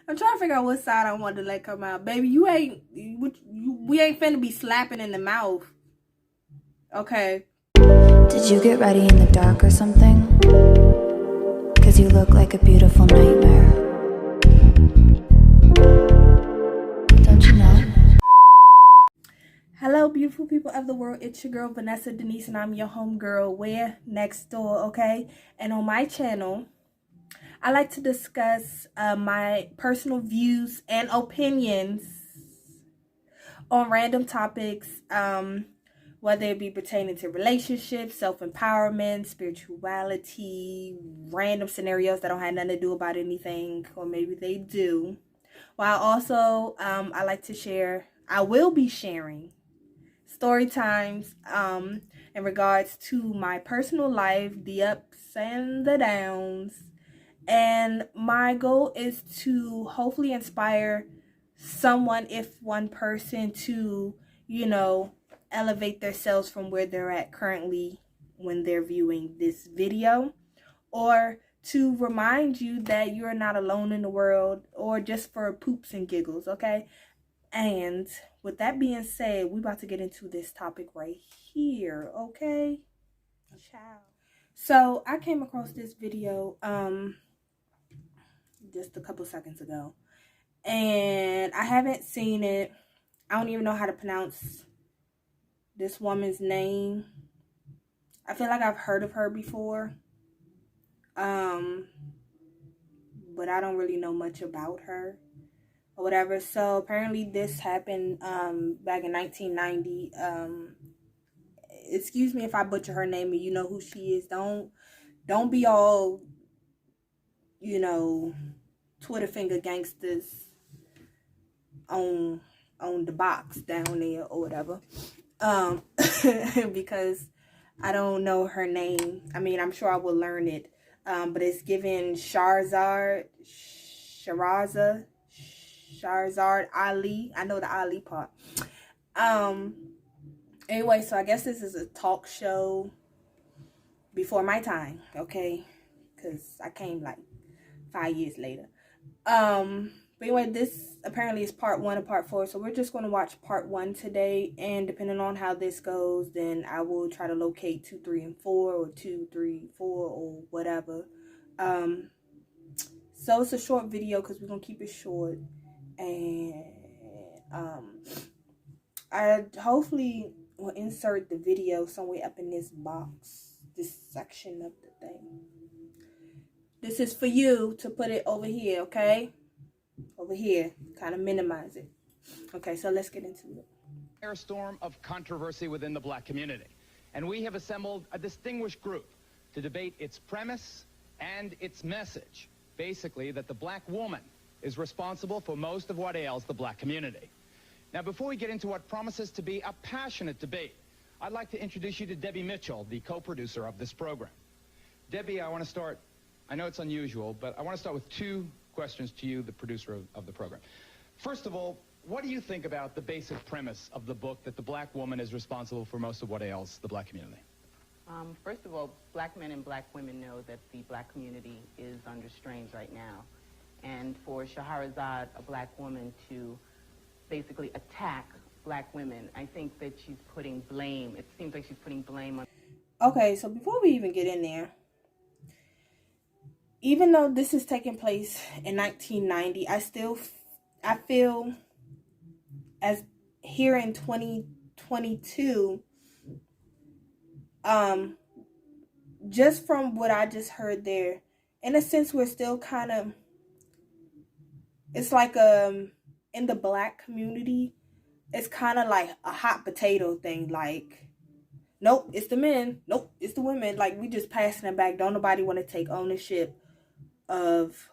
I'm trying to figure out what side I want to let come out. Baby, we ain't finna be slapping in the mouth. Okay. Did you get ready in the dark or something? 'Cause you look like a beautiful nightmare. Don't you know? Hello, beautiful people of the world. It's your girl, Vanessa Denise, and I'm your homegirl. We're next door, okay? And on my channel, I like to discuss my personal views and opinions on random topics, whether it be pertaining to relationships, self-empowerment, spirituality, random scenarios that don't have nothing to do about anything, or maybe they do. While also, I will be sharing story times in regards to my personal life, the ups and the downs. And my goal is to hopefully inspire someone, if one person, to, elevate themselves from where they're at currently when they're viewing this video, or to remind you that you're not alone in the world, or just for poops and giggles, okay? And with that being said, we're about to get into this topic right here, okay? Ciao. So I came across this video just a couple seconds ago, and I haven't seen it. I don't even know how to pronounce this woman's name. I feel like I've heard of her before, but I don't really know much about her or whatever. So apparently this happened back in 1990. Excuse me if I butcher her name and you know who she is. Don't be all, Twitter finger gangsters on the box down there or whatever. Because I don't know her name. I mean, I'm sure I will learn it. But it's given Shahrazad Ali. I know the Ali part. Anyway, so I guess this is a talk show before my time, okay? Because I came like 5 years later. But anyway, this apparently is part 1 of part 4. So we're just going to watch part 1 today. And depending on how this goes, then I will try to locate 2, 3, and 4, or 2, 3, 4, or whatever. So it's a short video because we're going to keep it short. And I hopefully will insert the video somewhere up in this box, this section of the thing. This is for you to put it over here, okay? Over here, kind of minimize it. Okay, so let's get into it. A storm of controversy within the black community, and we have assembled a distinguished group to debate its premise and its message. Basically, that the black woman is responsible for most of what ails the black community. Now, before we get into what promises to be a passionate debate, I'd like to introduce you to Debbie Mitchell, the co-producer of this program. Debbie, I want to start, I know it's unusual, but I want to start with 2 questions to you, the producer of the program. First of all, what do you think about the basic premise of the book, that the black woman is responsible for most of what ails the black community? First of all, black men and black women know that the black community is under strains right now. And for Shahrazad, a black woman, to basically attack black women, I think that she's putting blame. It seems like she's putting blame on... Okay, so before we even get in there, even though this is taking place in 1990, I feel as here in 2022, just from what I just heard there, in a sense, we're still kind of, it's like in the black community, it's kind of like a hot potato thing. Like, nope, it's the men. Nope, it's the women. Like, we just passing it back. Don't nobody want to take ownership of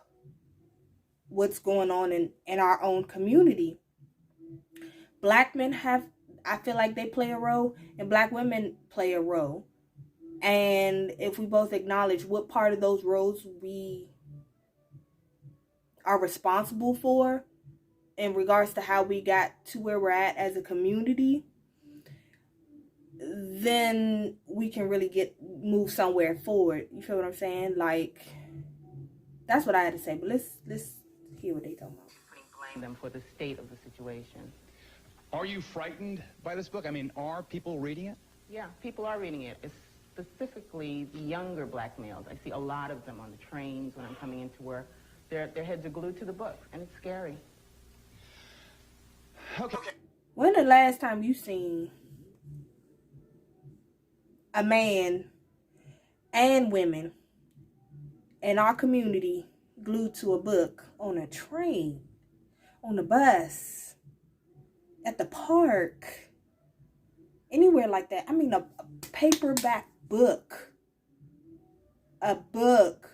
what's going on in our own community. Black men I feel like they play a role, and black women play a role. And if we both acknowledge what part of those roles we are responsible for in regards to how we got to where we're at as a community, then we can really move somewhere forward. You feel what I'm saying? Like, that's what I had to say. But let's hear what they talking about. them for the state of the situation. Are you frightened by this book? I mean, are people reading it? Yeah, people are reading it. It's specifically the younger black males. I see a lot of them on the trains when I'm coming into work. Their heads are glued to the book, and it's scary. Okay. When the last time you seen a man and women in our community glued to a book on a train, on the bus, at the park, anywhere like that? I mean, a paperback book. A book.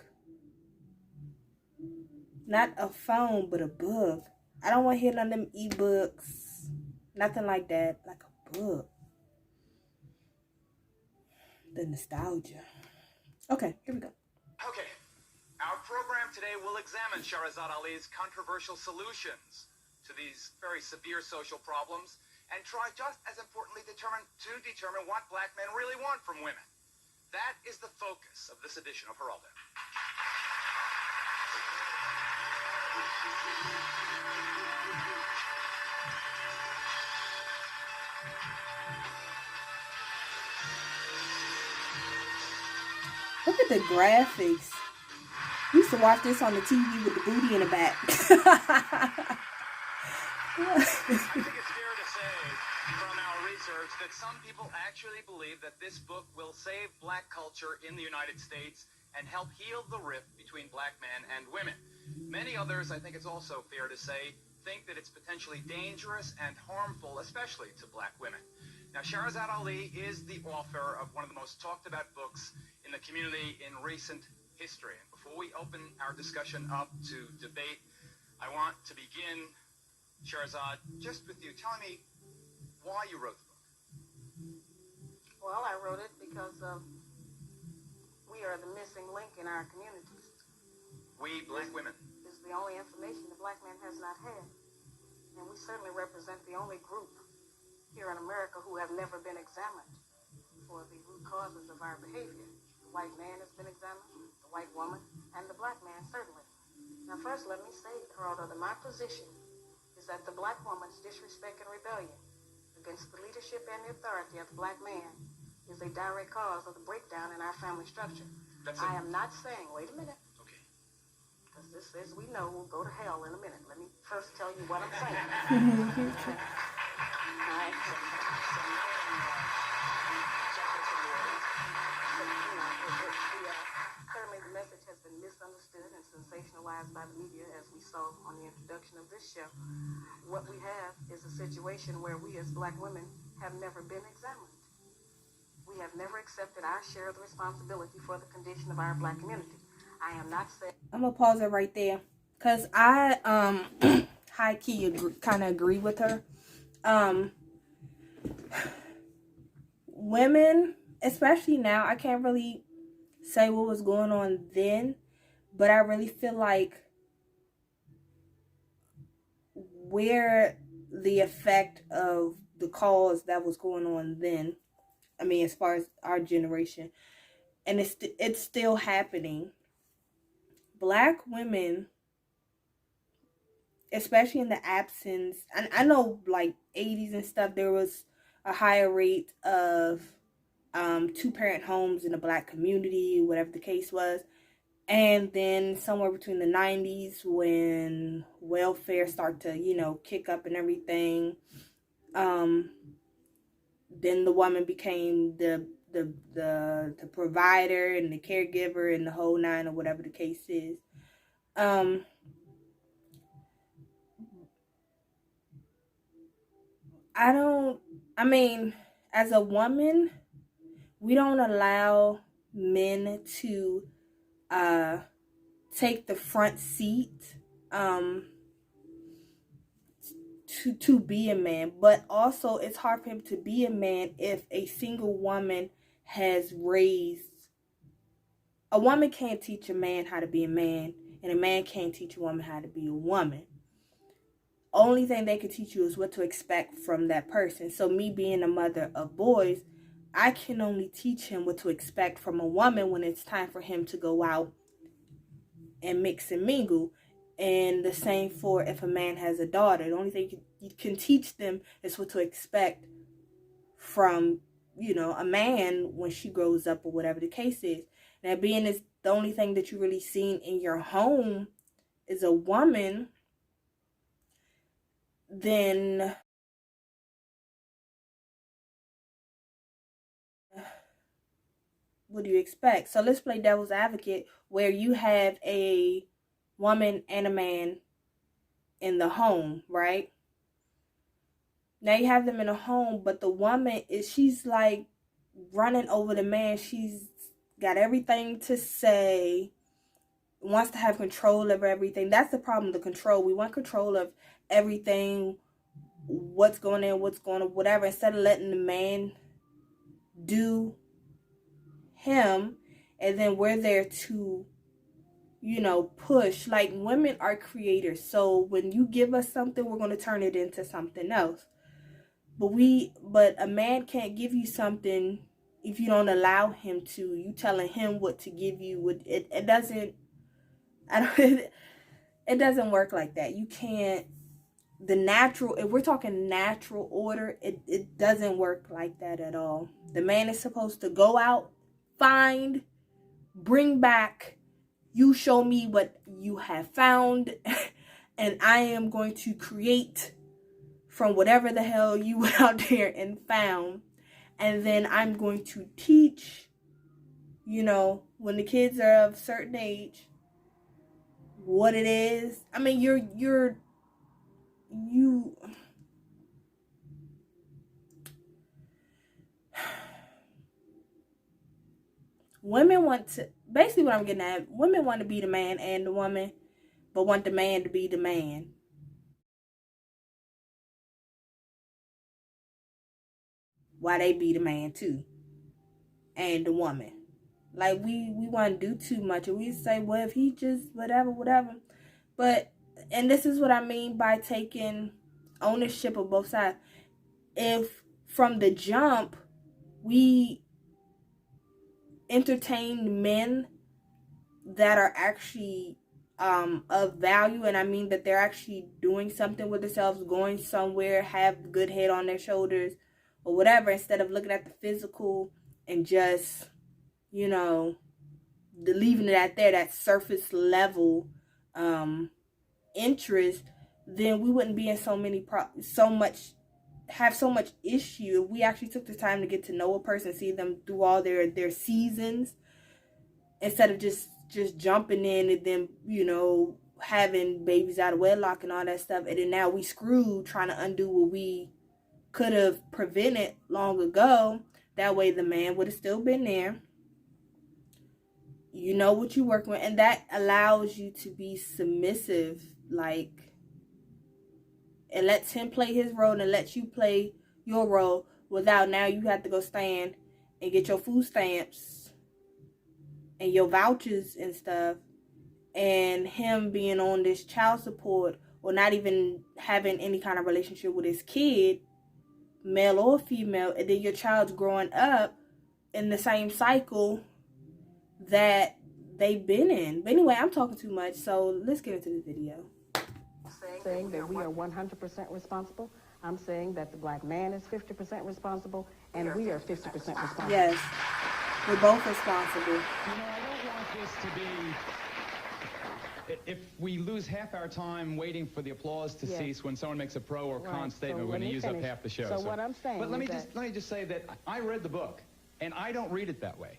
Not a phone, but a book. I don't want to hear none of them e-books. Nothing like that. Like a book. The nostalgia. Okay, here we go. Okay, our program today will examine Shahrazad Ali's controversial solutions to these very severe social problems and try just as importantly to determine what black men really want from women. That is the focus of this edition of Heralded. Look at the graphics. We used to watch this on the TV with the booty in the back. I think it's fair to say from our research that some people actually believe that this book will save black culture in the United States and help heal the rift between black men and women. Many others, I think it's also fair to say, think that it's potentially dangerous and harmful, especially to black women. Now, Shahrazad Ali is the author of one of the most talked about books in the community in recent history. And before we open our discussion up to debate, I want to begin, Shahrazad, just with you telling me why you wrote the book. Well, I wrote it because we are the missing link in our communities. We, black women. It's the only information the black man has not had. And we certainly represent the only group here in America who have never been examined for the root causes of our behavior. The white man has been examined, the white woman, and the black man certainly. Now first let me say, Geraldo, that my position is that the black woman's disrespect and rebellion against the leadership and the authority of the black man is a direct cause of the breakdown in our family structure. I am not saying, wait a minute, Okay. because this says we know we'll go to hell in a minute. Let me first tell you what I'm saying. All right. Certainly the message has been misunderstood and sensationalized by the media, as we saw on the introduction of this show. What we have is a situation where we as black women have never been examined. We have never accepted our share of the responsibility for the condition of our black community. I am not saying... I'm going to pause it right there. Because I, high-key kind of agree with her. Women, especially now, I can't really say what was going on then, but I really feel like where the effect of the cause that was going on then, I mean, as far as our generation, and it's still happening. Black women, especially in the absence, and I know like 80s and stuff, there was a higher rate of two-parent homes in the black community, whatever the case was. And then somewhere between the 90s, when welfare started to, you know, kick up and everything, then the woman became the provider and the caregiver and the whole nine, or whatever the case is. I mean, as a woman, we don't allow men to take the front seat to be a man. But also, it's hard for him to be a man if a single woman has raised... A woman can't teach a man how to be a man, and a man can't teach a woman how to be a woman. Only thing they can teach you is what to expect from that person. So me being a mother of boys, I can only teach him what to expect from a woman when it's time for him to go out and mix and mingle. And the same for if a man has a daughter. The only thing you can teach them is what to expect from, you know, a man when she grows up or whatever the case is. Now, being is the only thing that you really seen in your home is a woman, then what do you expect? So let's play devil's advocate, where you have a woman and a man in the home, right? Now you have them in a home, but the woman she's like running over the man. She's got everything to say, wants to have control of everything. That's the problem, the control. We want control of everything, what's going in, what's going on, whatever, instead of letting the man do him, and then we're there to, you know, push. Like, women are creators, so when you give us something, we're going to turn it into something else. But a man can't give you something if you don't allow him to. You telling him what to give you, it doesn't, it doesn't work like that. You can't, the natural, if we're talking natural order, it doesn't work like that at all. The man is supposed to go out, find, bring back, you show me what you have found, and I am going to create from whatever the hell you went out there and found. And then I'm going to teach, you know, when the kids are of a certain age, what it is. I mean, you women want to, basically what I'm getting at, women want to be the man and the woman, but want the man to be the man. Why they be the man too, and the woman. Like, we want to do too much, and we say, well, if he just whatever. But, and this is what I mean by taking ownership of both sides. If from the jump we entertain men that are actually of value, and I mean that they're actually doing something with themselves, going somewhere, have good head on their shoulders or whatever, instead of looking at the physical and just, you know, leaving it at there, that surface level interest, then we wouldn't be in so much issue if we actually took the time to get to know a person, see them through all their seasons, instead of just jumping in and then, you know, having babies out of wedlock and all that stuff, and then now we screwed trying to undo what we could have prevented long ago. That way the man would have still been there. You know what you're working with, and that allows you to be submissive, like, it lets him play his role and lets you play your role, without now you have to go stand and get your food stamps and your vouchers and stuff, and him being on this child support, or not even having any kind of relationship with his kid, male or female, and then your child's growing up in the same cycle that they've been in. But anyway, I'm talking too much, so let's get into the video. Saying that we are 100% responsible. I'm saying that the black man is 50% responsible, and we are 50% responsible. Yes, we're both responsible. You know, I don't want this to be... If we lose half our time waiting for the applause to cease when someone makes a pro or con statement, we're going to use up half the show. So what I'm saying, but let me just say that I read the book, and I don't read it that way.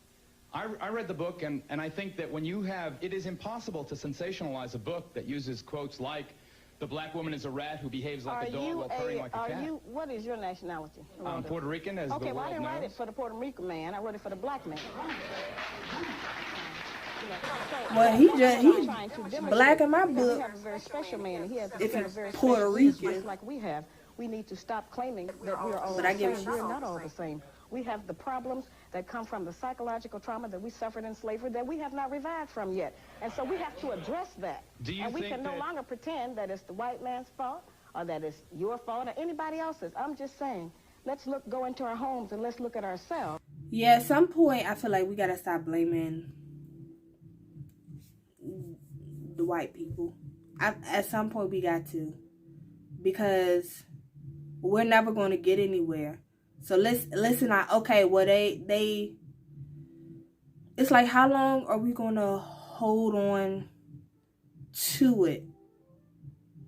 I read the book, and I think that when you have, it is impossible to sensationalize a book that uses quotes like, the black woman is a rat who behaves like a dog while purring like a cat. What is your nationality? I'm Puerto Rican, as the world knows. Okay, well, I didn't write it for the Puerto Rican man. I wrote it for the black man. Well, he's black in my book. We have a very special man. He has If a he's very Puerto special Rican, just like we have. We need to stop claiming that we are all but the I give same. We're not all the same. We have the problems that come from the psychological trauma that we suffered in slavery that we have not revived from yet. And so we have to address that. And we can no longer pretend that it's the white man's fault, or that it's your fault, or anybody else's. I'm just saying, let's go into our homes and let's look at ourselves. Yeah, at some point, I feel like we gotta stop blaming the white people. At some point we got to, because we're never going to get anywhere. So listen. Okay, well they. It's like, how long are we going to hold on to it?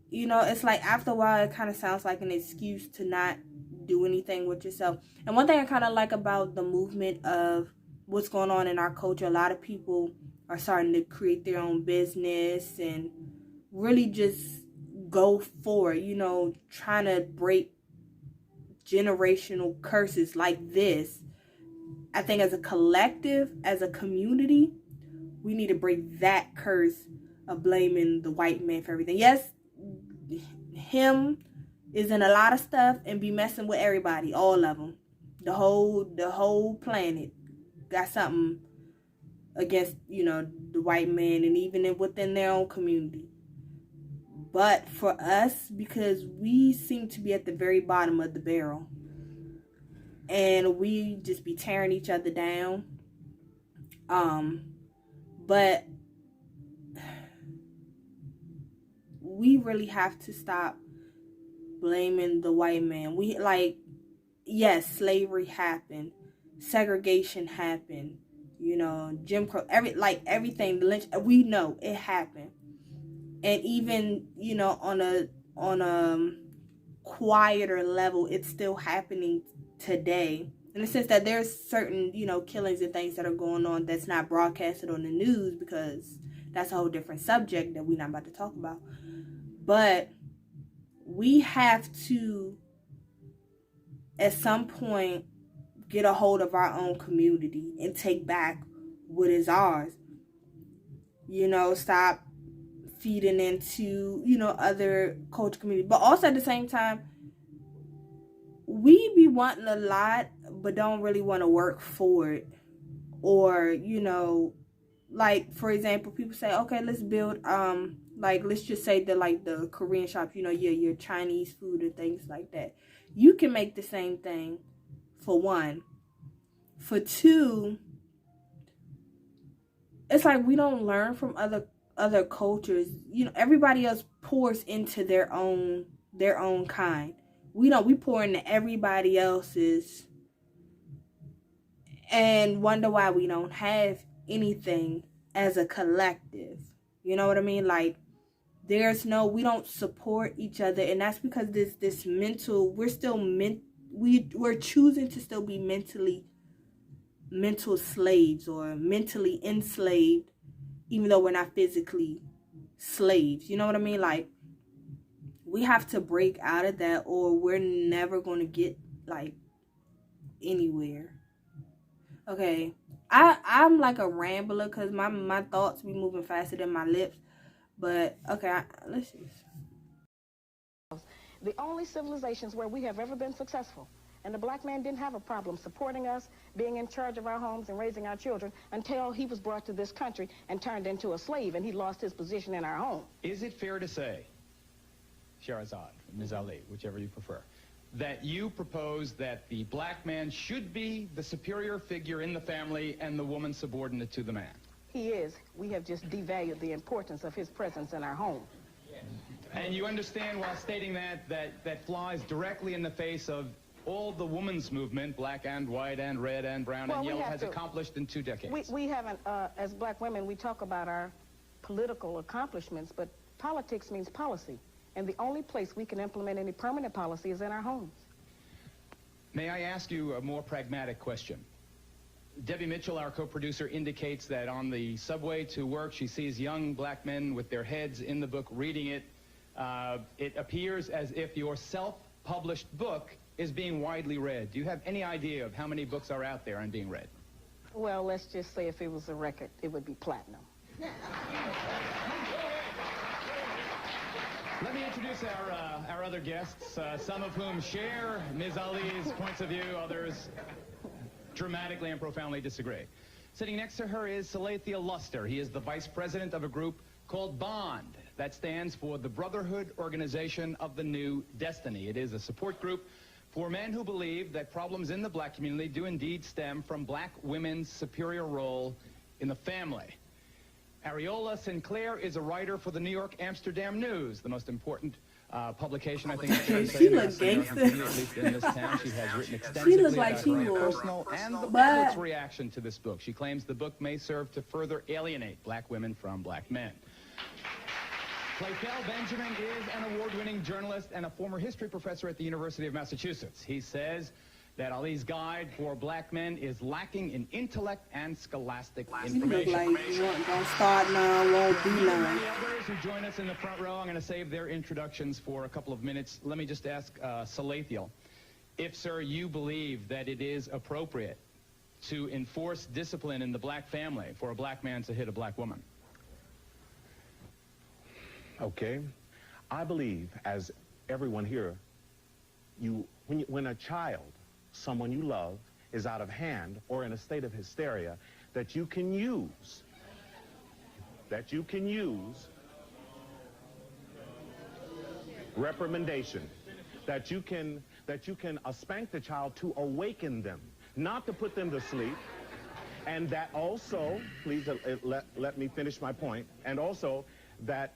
You know, it's like after a while, it kind of sounds like an excuse to not do anything with yourself. And one thing I kind of like about the movement of what's going on in our culture, a lot of people are starting to create their own business and really just go for it, you know, trying to break generational curses like this. I think as a collective, as a community, we need to break that curse of blaming the white man for everything. Yes, him is in a lot of stuff and be messing with everybody, all of them. The whole planet got something against, you know, the white man, and even within their own community. But for us, because we seem to be at the very bottom of the barrel, and we just be tearing each other down. But we really have to stop blaming the white man. We, like, yes, slavery happened, segregation happened, you know, Jim Crow, everything, the lynch, we know it happened. And even, you know, on a quieter level, it's still happening today, in the sense that there's certain, you know, killings and things that are going on that's not broadcasted on the news, because that's a whole different subject that we're not about to talk about. But we have to, at some point, get a hold of our own community and take back what is ours. You know, stop feeding into, you know, other culture community. But also at the same time, we be wanting a lot, but don't really want to work for it. Or, you know, like, for example, people say, okay, let's build, like, let's just say that, like, the Korean shops, you know, your Chinese food and things like that. You can make the same thing, for one. For two, it's like we don't learn from other cultures. You know, everybody else pours into their own kind. We pour into everybody else's and wonder why we don't have anything as a collective. You know what I mean? Like, we don't support each other, and that's because this mental, we're choosing to still be mental slaves or mentally enslaved, even though we're not physically slaves. You know what I mean? Like, we have to break out of that, or we're never going to get, like, anywhere. Okay, I'm like a rambler because my thoughts be moving faster than my lips. But, okay, let's see. The only civilizations where we have ever been successful, and the black man didn't have a problem supporting us, being in charge of our homes and raising our children, until he was brought to this country and turned into a slave, and he lost his position in our home. Is it fair to say, Shahrazad, Ms. Ali, whichever you prefer, that you propose that the black man should be the superior figure in the family and the woman subordinate to the man? He is. We have just devalued the importance of his presence in our home. And you understand, while stating that flies directly in the face of all the women's movement, black and white and red and brown and yellow, has accomplished in 2 decades. We haven't, as black women, we talk about our political accomplishments, but politics means policy. And the only place we can implement any permanent policy is in our homes. May I ask you a more pragmatic question? Debbie Mitchell, our co-producer, indicates that on the subway to work, she sees young black men with their heads in the book reading it. It appears as if your self-published book is being widely read. Do you have any idea of how many books are out there and being read? Well, let's just say if it was a record, it would be platinum. Let me introduce our other guests, some of whom share Ms. Ali's points of view, others dramatically and profoundly disagree. Sitting next to her is Salathia Luster. He is the vice president of a group called BOND. That stands for the Brotherhood Organization of the New Destiny. It is a support group for men who believe that problems in the black community do indeed stem from black women's superior role in the family. Ariola Sinclair is a writer for the New York Amsterdam News, the most important publication, I think. She looks gangster. At least in this town. She has written extensively She looks like about she her own will. personal and the public's reaction to this book. She claims the book may serve to further alienate black women from black men. Claytel Benjamin is an award-winning journalist and a former history professor at the University of Massachusetts. He says that Ali's guide for black men is lacking in intellect and scholastic information. You look like you don't start now, won't be none. Many others who join us in the front row, I'm going to save their introductions for a couple of minutes. Let me just ask Salathiel, if, sir, you believe that it is appropriate to enforce discipline in the black family for a black man to hit a black woman. Okay. I believe, as everyone here, when a child, someone you love, is out of hand or in a state of hysteria, that you can use reprimandation, that you can spank the child to awaken them, not to put them to sleep, and that also, please let me finish my point, and also that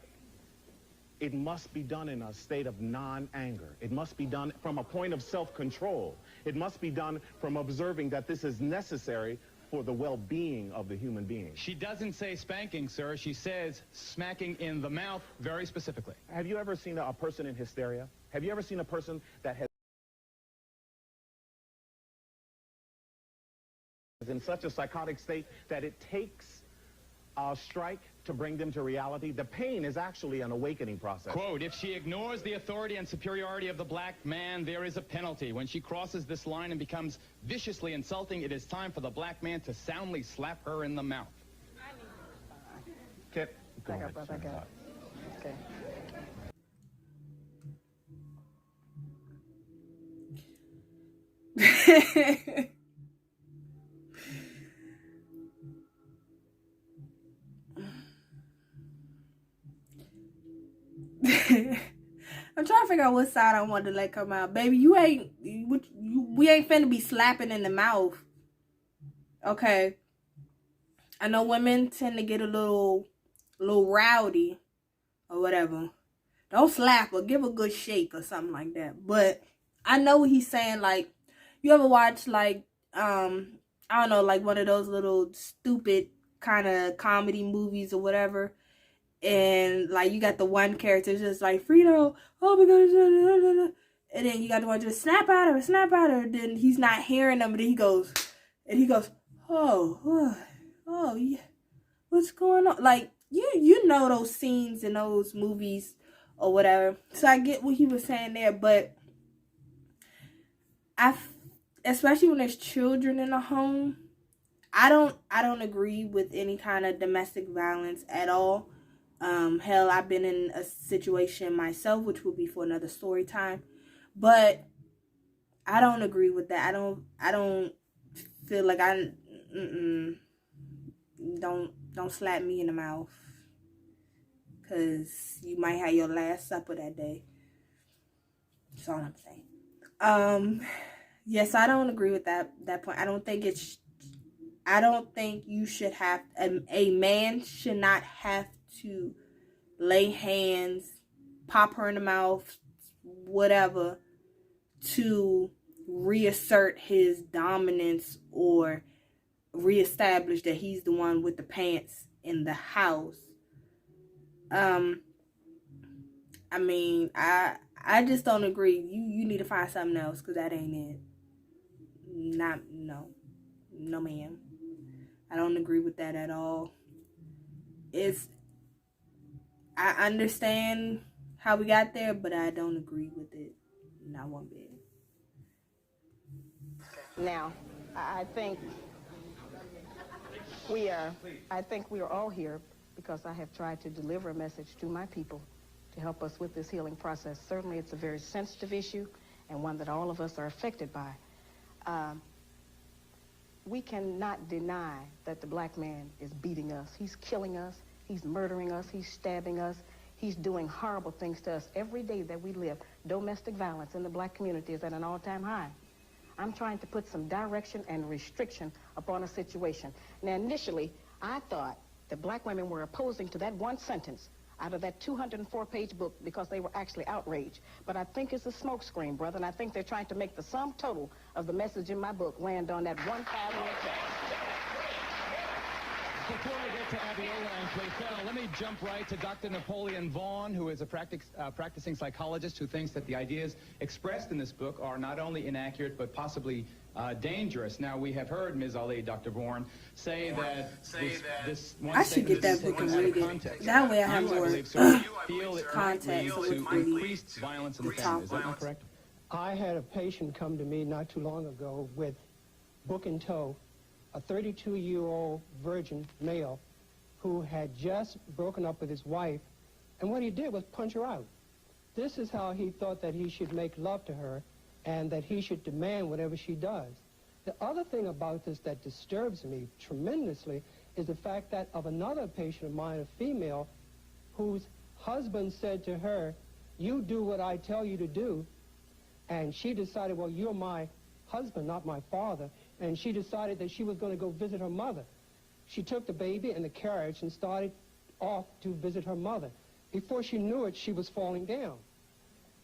it must be done in a state of non-anger. It must be done from a point of self-control. It must be done from observing that this is necessary for the well-being of the human being. She doesn't say spanking, sir. She says smacking in the mouth very specifically. Have you ever seen a person in hysteria? Have you ever seen a person that has in such a psychotic state that it takes a strike to bring them to reality? The pain is actually an awakening process. Quote, if she ignores the authority and superiority of the black man, there is a penalty. When she crosses this line and becomes viciously insulting, it is time for the black man to soundly slap her in the mouth. Okay. Go ahead, Okay. I'm trying to figure out what side I want to let come out. Baby, we ain't finna be slapping in the mouth. Okay. I know women tend to get a little rowdy or whatever. Don't slap her, give a good shake or something like that. But I know what he's saying. Like, you ever watch, like, I don't know, like one of those little stupid kind of comedy movies or whatever, and like you got the one character just like, Frito, oh my god, and then you got the one just snap at her, then he's not hearing them, but he goes, oh yeah, what's going on? Like, you know those scenes in those movies or whatever. So I get what he was saying there, but especially when there's children in the home, I don't agree with any kind of domestic violence at all. Hell, I've been in a situation myself, which will be for another story time, but I don't agree with that. I don't feel like don't slap me in the mouth, because you might have your last supper that day. That's all I'm saying. Yes, I don't agree with that point. I don't think you should have, a man should not have to lay hands, pop her in the mouth, whatever, to reassert his dominance or reestablish that he's the one with the pants in the house. I mean, I just don't agree. You need to find something else, because that ain't it. No ma'am. I don't agree with that at all. I understand how we got there, but I don't agree with it. Not one bit. Now, I think we are all here because I have tried to deliver a message to my people to help us with this healing process. Certainly, it's a very sensitive issue and one that all of us are affected by. We cannot deny that the black man is beating us. He's killing us. He's murdering us. He's stabbing us. He's doing horrible things to us every day that we live. Domestic violence in the black community is at an all-time high. I'm trying to put some direction and restriction upon a situation. Now, initially, I thought that black women were opposing to that one sentence out of that 204-page book because they were actually outraged. But I think it's a smokescreen, brother, and I think they're trying to make the sum total of the message in my book land on that one 5-minute text. Before we get to Abiola and Clayfell, let me jump right to Dr. Napoleon Vaughn, who is a practicing psychologist who thinks that the ideas expressed in this book are not only inaccurate but possibly dangerous. Now, we have heard Ms. Ali, Dr. Vaughn, say that this I should get that book and read it. That way I have more context to increased violence in the family. Is that not correct? I had a patient come to me not too long ago with book in tow, a 32-year-old virgin male who had just broken up with his wife, and what he did was punch her out. This is how he thought that he should make love to her and that he should demand whatever she does. The other thing about this that disturbs me tremendously is the fact that of another patient of mine, a female, whose husband said to her, "You do what I tell you to do," and she decided, well, you're my husband, not my father, and she decided that she was going to go visit her mother. She took the baby in the carriage and started off to visit her mother. Before she knew it, she was falling down.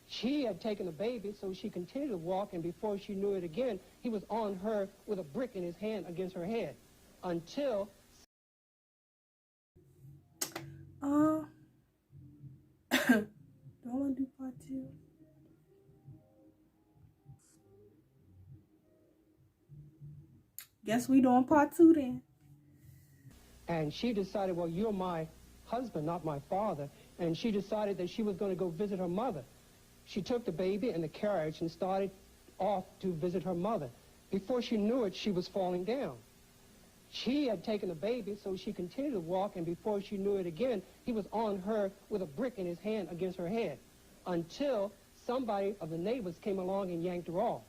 She had taken the baby, so she continued to walk, and before she knew it again, he was on her with a brick in his hand against her head until... Do I want to do part 2? Guess we doing part 2 then. And she decided, well, you're my husband, not my father, and she decided that she was going to go visit her mother. She took the baby in the carriage and started off to visit her mother. Before she knew it, she was falling down. She had taken the baby, so she continued to walk, and before she knew it again, he was on her with a brick in his hand against her head until somebody of the neighbors came along and yanked her off.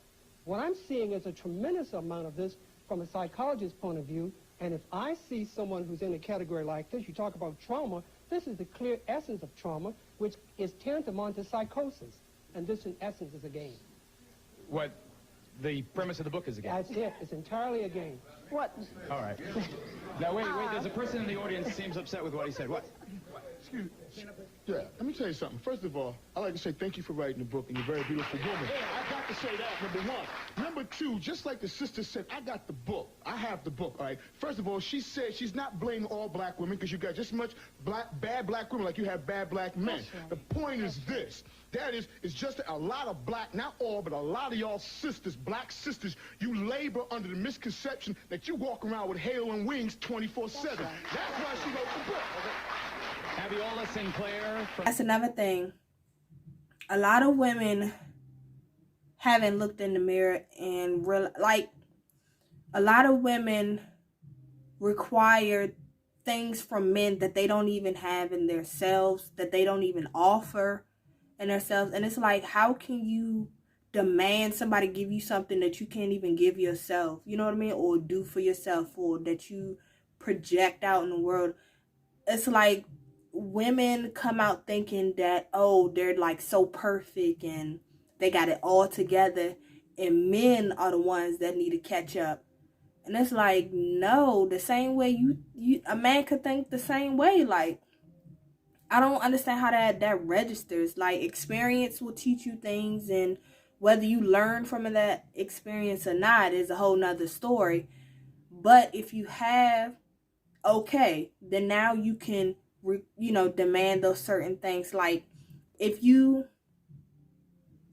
What I'm seeing is a tremendous amount of this from a psychologist's point of view, and if I see someone who's in a category like this, you talk about trauma, this is the clear essence of trauma, which is tantamount to psychosis. And this, in essence, is a game. What the premise of the book is a game? That's it. It's entirely a game. What? All right. Now, wait. There's a person in the audience who seems upset with what he said. What? Excuse me. Yeah, let me tell you something. First of all, I'd like to say thank you for writing the book, and you're a very beautiful woman. Yeah, I got to say that, number one. Number two, just like the sister said, I got the book. I have the book, all right? First of all, she said she's not blaming all black women because you got just as much bad black women like you have bad black men. Right. The point is this. That is, it's just a lot of black, not all, but a lot of y'all sisters, black sisters, you labor under the misconception that you walk around with halo and wings 24/7. That's why she wrote the book. Abiola Sinclair. That's another thing. A lot of women haven't looked in the mirror and a lot of women require things from men that they don't even have in themselves, that they don't even offer in themselves. And it's like, how can you demand somebody give you something that you can't even give yourself? You know what I mean? Or do for yourself, or that you project out in the world. It's like women come out thinking that, oh, they're like so perfect and they got it all together, and men are the ones that need to catch up. And it's like, no, the same way a man could think the same way. Like, I don't understand how that registers. Like, experience will teach you things, and whether you learn from that experience or not is a whole nother story. But if you have, okay, then now you can demand those certain things. Like, if you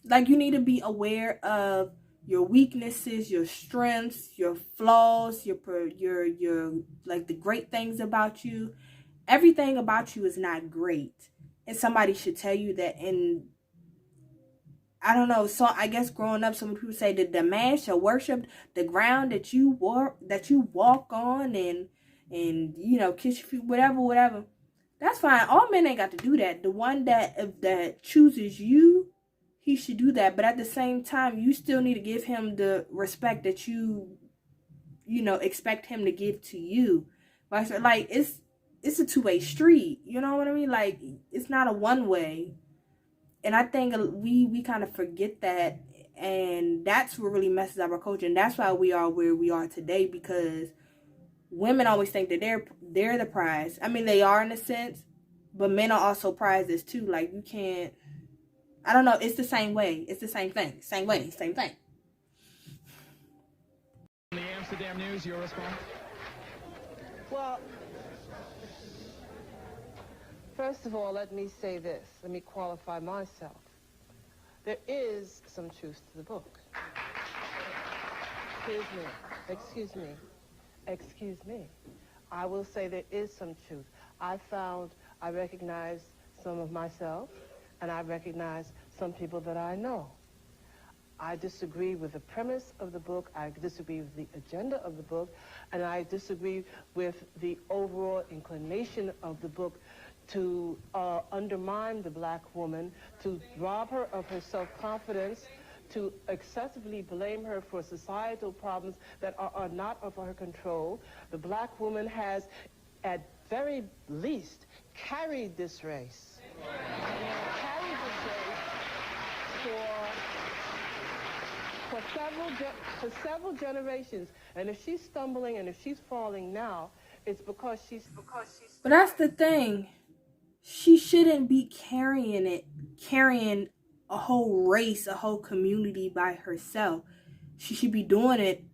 need to be aware of your weaknesses, your strengths, your flaws, your like the great things about you. Everything about you is not great, and somebody should tell you that. And I don't know, so I guess growing up, some people say that the man shall worship the ground that you walk on, and kiss your feet, whatever. That's fine. All men ain't got to do that. The one that chooses you, he should do that. But at the same time, you still need to give him the respect that you expect him to give to you. Like, it's a two-way street. You know what I mean? Like, it's not a one-way. And I think we kind of forget that. And that's what really messes up our culture. And that's why we are where we are today. Because women always think that they're the prize. I mean, they are in a sense, but men are also prizes too. Like, you can't, I don't know, it's the same way. It's the same thing. Same way, same thing. The Amsterdam News, your response? Well, first of all, let me say this. Let me qualify myself. There is some truth to the book. Excuse me. I will say there is some truth. I recognize some of myself, and I recognize some people that I know. I disagree with the premise of the book, I disagree with the agenda of the book, and I disagree with the overall inclination of the book to undermine the black woman, to rob her of her self-confidence, to excessively blame her for societal problems that are not of her control. The black woman has, at very least, carried this race. Carried this race for several generations. And if she's stumbling and if she's falling now, it's because she's... But that's the thing. She shouldn't be carrying a whole race, a whole community by herself. She should be doing it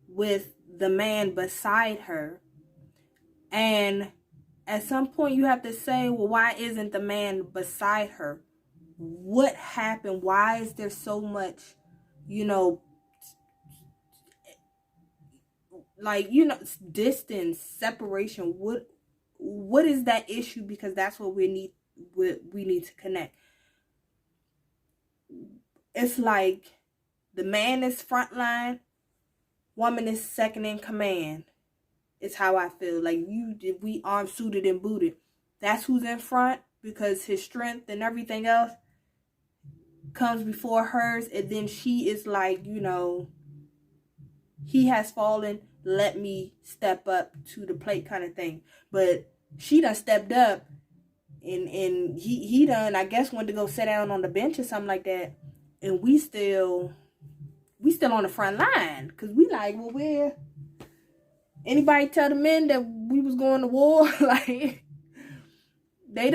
with the man beside her. And at some point you have to say, well, why isn't the man beside her? What happened? Why is there so much, distance, separation? What is that issue? Because that's what we need to connect. It's like the man is frontline, woman is second in command. It's how I feel. Like, we armed, suited, and booted. That's who's in front, because his strength and everything else comes before hers. And then she is like, he has fallen, let me step up to the plate kind of thing. But she done stepped up, and he done, I guess, went to go sit down on the bench or something like that. And we still on the front line, because we like, well, where... Anybody tell the men that we was going to war? Like, they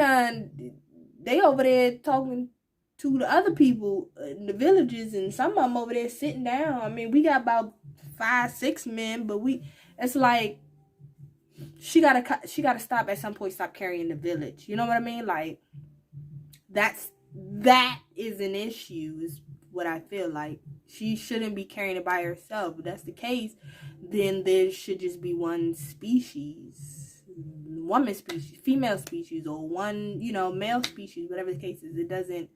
over there talking to the other people in the villages, and some of them over there sitting down. I mean, we got about 5-6 men, but it's like, she gotta stop at some point, stop carrying the village. You know what I mean? Like, that is an issue, is what I feel like. She shouldn't be carrying it by herself. If that's the case, then there should just be one species, woman species, female species, or one, male species, whatever the case is. It doesn't...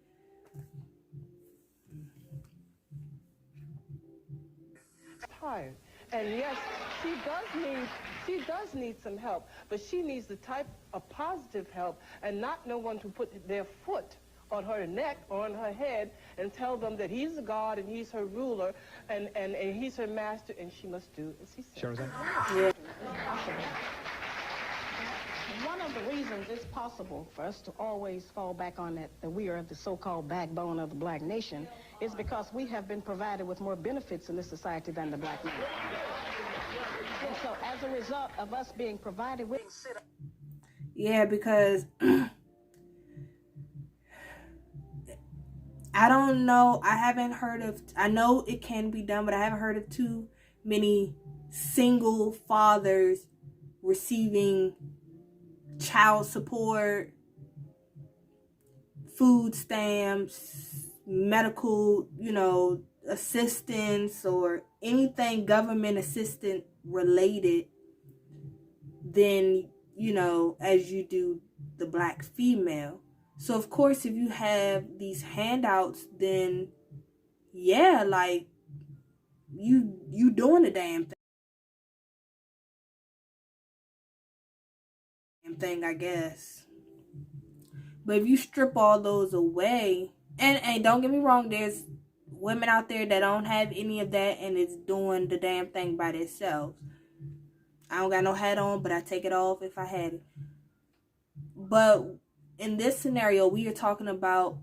Tired. And yes, she does need some help, but she needs the type of positive help, and not no one to put their foot on her neck or on her head and tell them that he's the God and he's her ruler and he's her master, and she must do as he says. Shahrazad? Yeah. One of the reasons it's possible for us to always fall back on that we are the so-called backbone of the black nation is because we have been provided with more benefits in this society than the black man. And so as a result of us being provided with... Yeah, because... I don't know. I know it can be done, but I haven't heard of too many single fathers receiving child support, food stamps, medical, assistance, or anything government assistance related than, as you do the black female. So, of course, if you have these handouts, then, yeah, like, you doing the damn thing, I guess. But if you strip all those away, and don't get me wrong, there's women out there that don't have any of that and it's doing the damn thing by themselves. I don't got no hat on, but I take it off if I had it. But in this scenario, we are talking about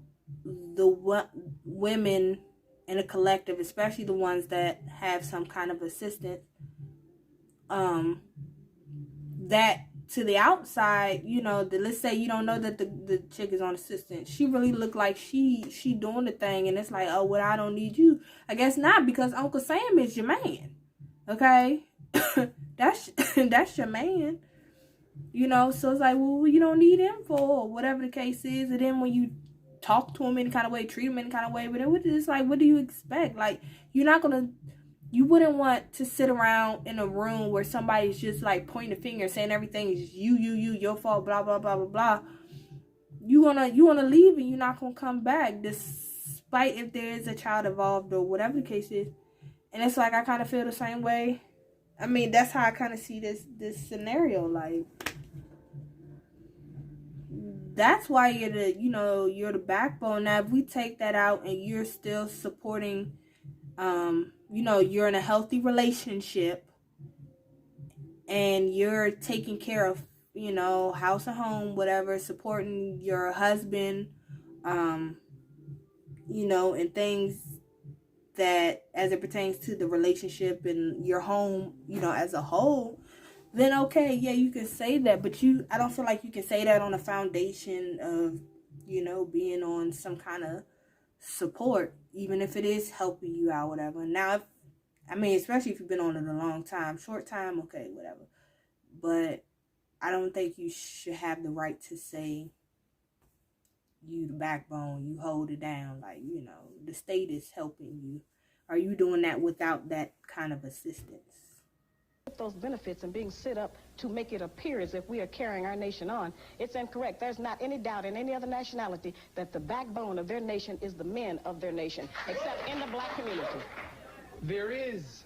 the women in a collective, especially the ones that have some kind of assistance. that to the outside, you know, let's say you don't know that the chick is on assistance. She really look like she doing the thing, and it's like, oh, well, I don't need you. I guess not, because Uncle Sam is your man. Okay? that's your man. You know, so it's like, well, you don't need him for whatever the case is. And then when you talk to him any kind of way, treat him any kind of way, but it's like, what do you expect? Like, you wouldn't want to sit around in a room where somebody's just like pointing a finger, saying everything is you, your fault, blah, blah, blah, blah, blah. You wanna leave, and you're not gonna come back, despite if there is a child involved or whatever the case is. And it's like, I kind of feel the same way. I mean, that's how I kind of see this scenario. Like, that's why you're the backbone. Now, if we take that out and you're still supporting, you're in a healthy relationship and you're taking care of, house and home, whatever, supporting your husband, and things that as it pertains to the relationship and your home, as a whole, then okay, yeah, you can say that. But I don't feel like you can say that on a foundation of, being on some kind of support, even if it is helping you out, whatever. Now, especially if you've been on it a long time, short time, okay, whatever. But I don't think you should have the right to say you the backbone, you hold it down, like, the state is helping you. Are you doing that without that kind of assistance? Those benefits and being set up to make it appear as if we are carrying our nation on, it's incorrect. There's not any doubt in any other nationality that the backbone of their nation is the men of their nation, except in the black community. There is,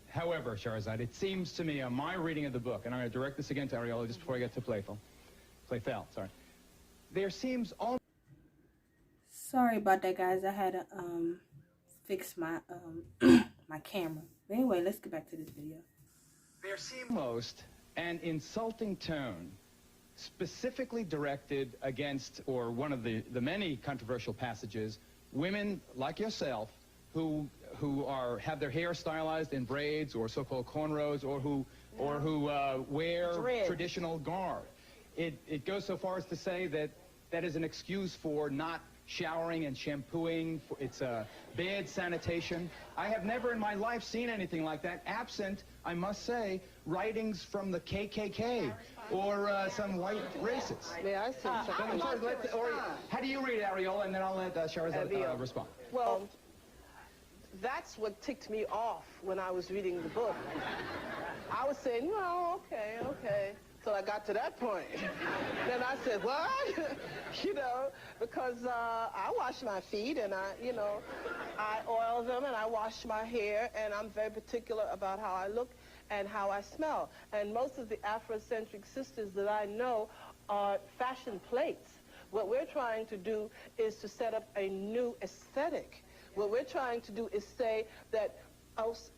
however, Shahrazad, it seems to me on my reading of the book, and I'm going to direct this again to Ariola just before I get to Playful, sorry. There seems all... Sorry about that, guys. I had to fix my my camera. But anyway, let's get back to this video. There seems almost an insulting tone specifically directed against, or one of the many controversial passages, women like yourself who have their hair stylized in braids or so-called cornrows, or who wear traditional garb. It goes so far as to say that is an excuse for not showering and shampooing. It's bad sanitation. I have never in my life seen anything like that, absent, I must say, writings from the KKK or some white racists. May I say something? How do you read it, Ariola, and then I'll let Shahrazad respond. Well, that's what ticked me off when I was reading the book. I was saying, no, okay. So I got to that point. Then I said, what? Because I wash my feet and I oil them and I wash my hair, and I'm very particular about how I look and how I smell. And most of the Afrocentric sisters that I know are fashion plates. What we're trying to do is to set up a new aesthetic. What we're trying to do is say that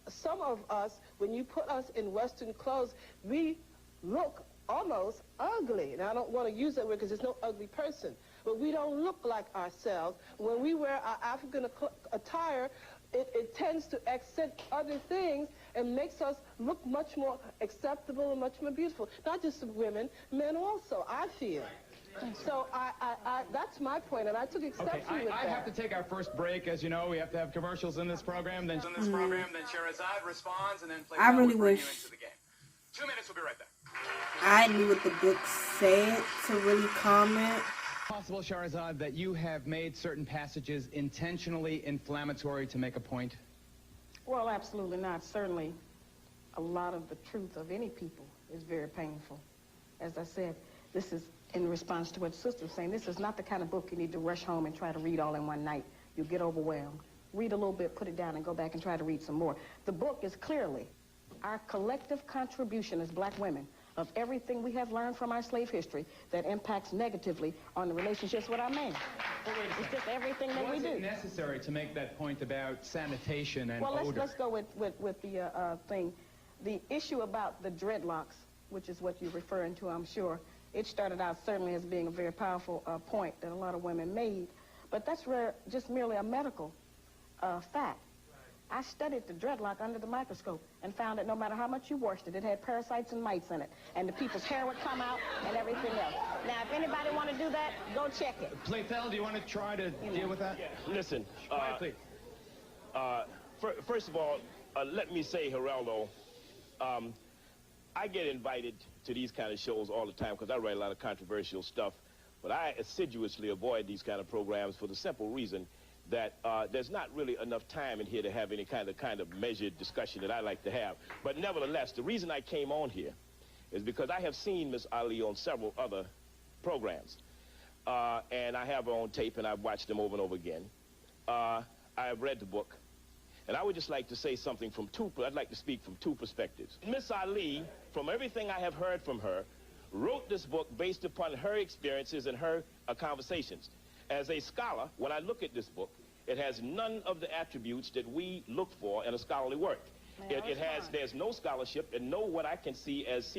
some of us, when you put us in Western clothes, we look almost ugly. Now, I don't want to use that word because there's no ugly person, but we don't look like ourselves. When we wear our African attire, it tends to accent other things and makes us look much more acceptable and much more beautiful. Not just women, men also, I feel. So that's my point, and I took exception with that. I have to take our first break. As you know, we have to have commercials in this program. Then Shahrazad responds, and then I really wish you into the game. 2 minutes, we'll be right back. I knew what the book said to really comment. Possible, Shahrazad, that you have made certain passages intentionally inflammatory to make a point? Well, absolutely not. Certainly, a lot of the truth of any people is very painful. As I said, this is in response to what Sister was saying. This is not the kind of book you need to rush home and try to read all in one night. You'll get overwhelmed. Read a little bit, put it down, and go back and try to read some more. The book is clearly our collective contribution as black women of everything we have learned from our slave history that impacts negatively on the relationships with our men. It's just everything that we do. Was it necessary to make that point about sanitation and odor? Well, let's go with the thing. The issue about the dreadlocks, which is what you're referring to, I'm sure, it started out certainly as being a very powerful point that a lot of women made, but that's just merely a medical fact. I studied the dreadlock under the microscope and found that no matter how much you washed it, it had parasites and mites in it. And the people's hair would come out and everything else. Now, if anybody want to do that, go check it. Playfell, do you want to try to deal with that? Listen, first of all, let me say, Geraldo, I get invited to these kind of shows all the time because I write a lot of controversial stuff, but I assiduously avoid these kind of programs for the simple reason that there's not really enough time in here to have any kind of measured discussion that I like to have. But nevertheless, the reason I came on here is because I have seen Miss Ali on several other programs. And I have her on tape, and I've watched them over and over again. I have read the book. And I would just like to say something from I'd like to speak from two perspectives. Miss Ali, from everything I have heard from her, wrote this book based upon her experiences and her conversations. As a scholar, when I look at this book, it has none of the attributes that we look for in a scholarly work. There's no scholarship and no what I can see as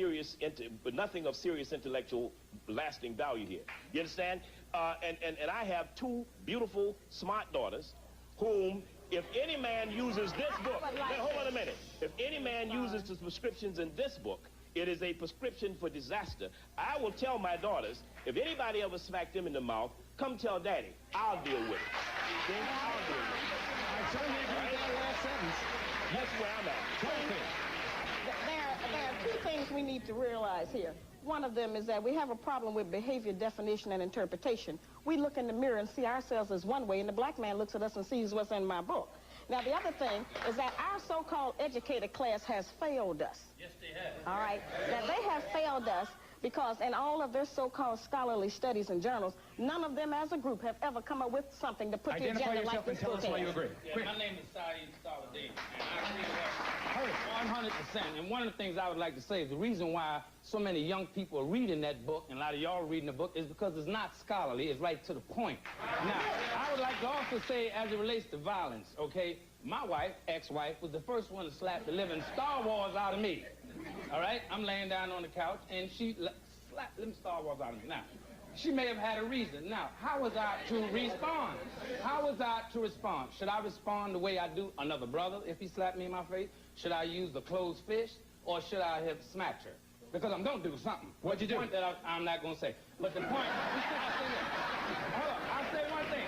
but nothing of serious intellectual lasting value here. You understand? And I have two beautiful, smart daughters whom, if any man uses this book, now, hold on a minute. If any man uses the prescriptions in this book, it is a prescription for disaster. I will tell my daughters, if anybody ever smacked them in the mouth, come tell Daddy. I'll deal with it. See? I'll deal with it. I certainly agree with that last sentence. That's where I'm at. There are two things we need to realize here. One of them is that we have a problem with behavior definition and interpretation. We look in the mirror and see ourselves as one way, and the black man looks at us and sees what's in my book. Now, the other thing is that our so-called educated class has failed us. Yes, they have. All right? Now, they have failed us because in all of their so-called scholarly studies and journals, none of them as a group have ever come up with something to put the agenda like this book has. Identify yourself and tell us why you agree. Yeah, my name is Saeed, and I agree with that 100%. And one of the things I would like to say is the reason why so many young people are reading that book, and a lot of y'all are reading the book, is because it's not scholarly, it's right to the point. Now, I would like to also say, as it relates to violence, okay, my wife, ex-wife, was the first one to slap the living Star Wars out of me. All right? I'm laying down on the couch, and she slapped them Star Wars out of me. Now, she may have had a reason. Now, how was I to respond? How was I to respond? Should I respond the way I do another brother if he slapped me in my face? Should I use the closed fist, or should I have smacked her? Because I'm going to do something. What'd you do? Point that I'm not going to say. But the point, hold on, I'll say one thing.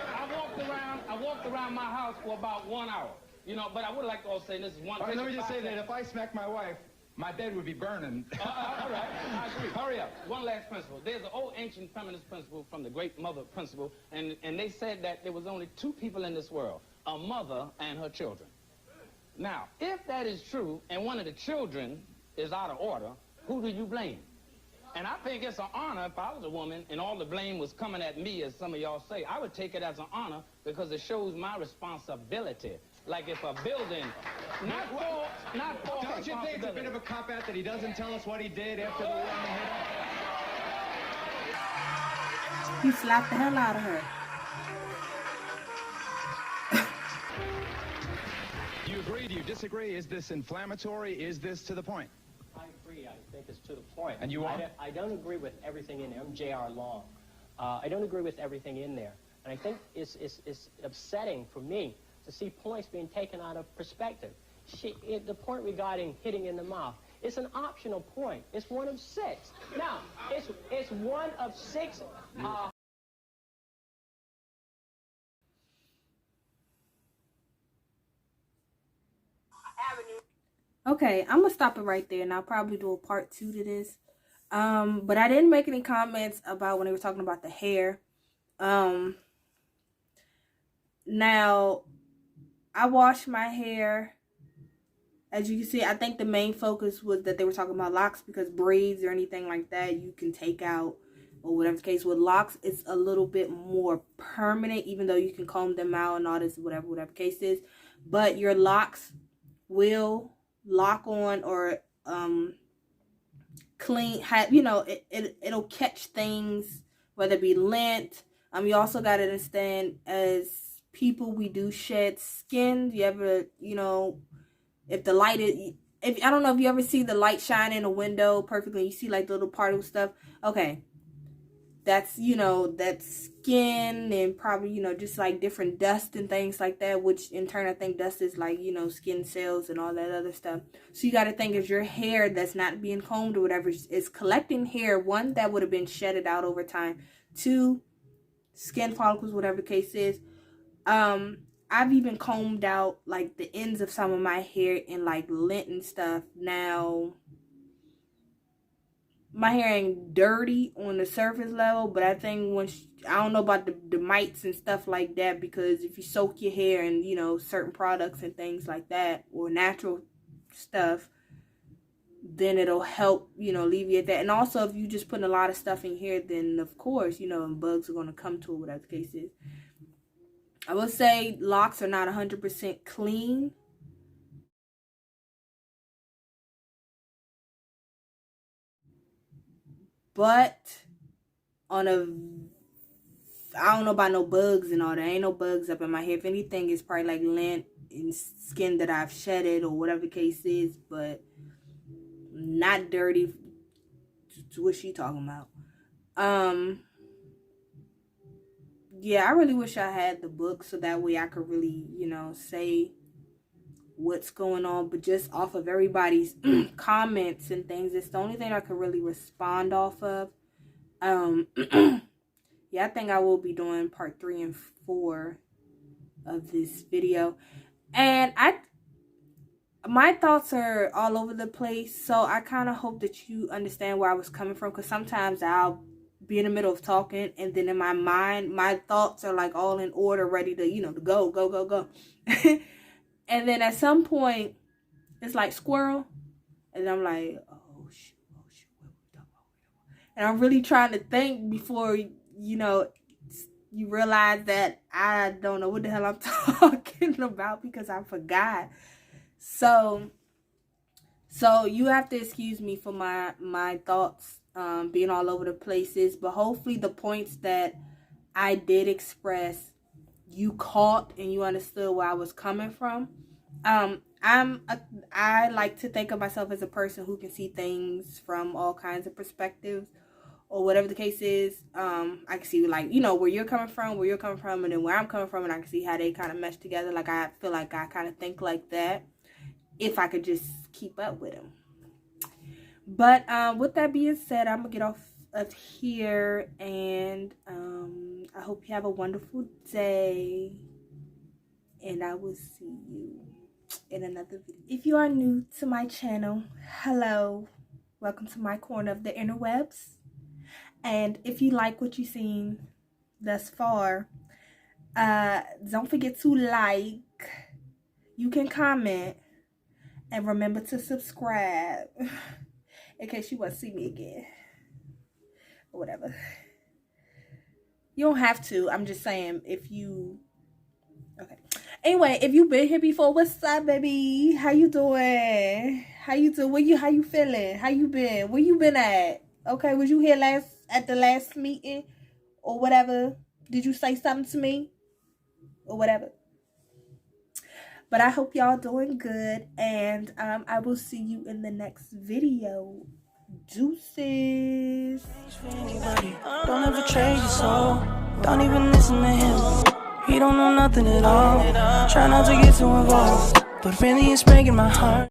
I walked around my house for about 1 hour. You know, but I would like to also say this is one thing. Let me just say that if I smacked my wife, my bed would be burning. All right, I agree. Hurry up. One last principle. There's an old ancient feminist principle from the great mother principle, and they said that there was only two people in this world, a mother and her children. Now, if that is true, and one of the children is out of order, who do you blame? And I think it's an honor if I was a woman and all the blame was coming at me, as some of y'all say. I would take it as an honor because it shows my responsibility. Like if a building, not for Don't you think it's a bit of a cop-out that he doesn't tell us what he did after the war in the head? He slapped the hell out of her. Do you agree? Do you disagree? Is this inflammatory? Is this to the point? I agree. I think it's to the point. And you are? I don't agree with everything in there. I'm J.R. Long. I don't agree with everything in there. And I think it's upsetting for me to see points being taken out of perspective. The point regarding hitting in the mouth, it's an optional point. It's one of 6. Now, it's one of 6. Okay, I'm gonna stop it right there, and I'll probably do a part 2 to this. But I didn't make any comments about when they were talking about the hair. Now, I wash my hair. As you can see, I think the main focus was that they were talking about locks, because braids or anything like that you can take out, or whatever the case. With locks, it's a little bit more permanent, even though you can comb them out and all this, whatever the case is. But your locks will lock on or clean, you know, it'll catch things, whether it be lint. You also got to understand, as people, we do shed skin. You ever, you know, if the light is, I don't know if you ever see the light shine in a window perfectly, you see like the little particle stuff. Okay, that's, you know, that's skin and probably, you know, just like different dust and things like that, which in turn I think dust is like, you know, skin cells and all that other stuff. So you got to think, if your hair that's not being combed or whatever is collecting hair, one, that would have been shedded out over time, two, skin follicles, whatever the case is. I've even combed out like the ends of some of my hair in like lint and stuff. Now my hair ain't dirty on the surface level, but I think once, I don't know about the mites and stuff like that, because if you soak your hair in, you know, certain products and things like that, or natural stuff, then it'll help, you know, alleviate that. And also, if you just put a lot of stuff in here, then of course, you know, bugs are going to come to it, whatever the case is. I will say locks are not 100% clean. But on a, I don't know about no bugs and all that. Ain't no bugs up in my hair. If anything, it's probably like lint and skin that I've shedded or whatever the case is, but not dirty. What's she talking about? Yeah, I really wish I had the book so that way I could really, you know, say what's going on. But just off of everybody's comments and things, it's the only thing I could really respond off of. Yeah, I think I will be doing part 3 and 4 of this video. And my thoughts are all over the place, so I kind of hope that you understand where I was coming from, because sometimes I'll be in the middle of talking, and then in my mind, my thoughts are like all in order, ready to, you know, to go. And then at some point, it's like squirrel, and I'm like, oh shoot, what we talking about? And I'm really trying to think before, you know, you realize that I don't know what the hell I'm talking about, because I forgot. So you have to excuse me for my thoughts being all over the places, but hopefully the points that I did express, you caught and you understood where I was coming from. I like to think of myself as a person who can see things from all kinds of perspectives, or whatever the case is. I can see, like, you know, where you're coming from, and then where I'm coming from, and I can see how they kind of mesh together. Like, I feel like I kind of think like that, if I could just keep up with them. But with that being said, I'm gonna get off of here, and I hope you have a wonderful day, and I will see you in another video. If you are new to my channel, hello, welcome to my corner of the interwebs. And if you like what you've seen thus far, don't forget to like, you can comment, and remember to subscribe in case you want to see me again or whatever. You don't have to. I'm just saying, if you, okay. Anyway, if you've been here before, what's up, baby? How you doing? How you doing? How you feeling? How you been? Where you been at? Okay, was you here at the last meeting or whatever? Did you say something to me or whatever? But I hope y'all doing good, and I will see you in the next video. Deuces. Don't ever trade your soul. Don't even listen to him. He don't know nothing at all. Try not to get too involved, but really it's breaking my heart.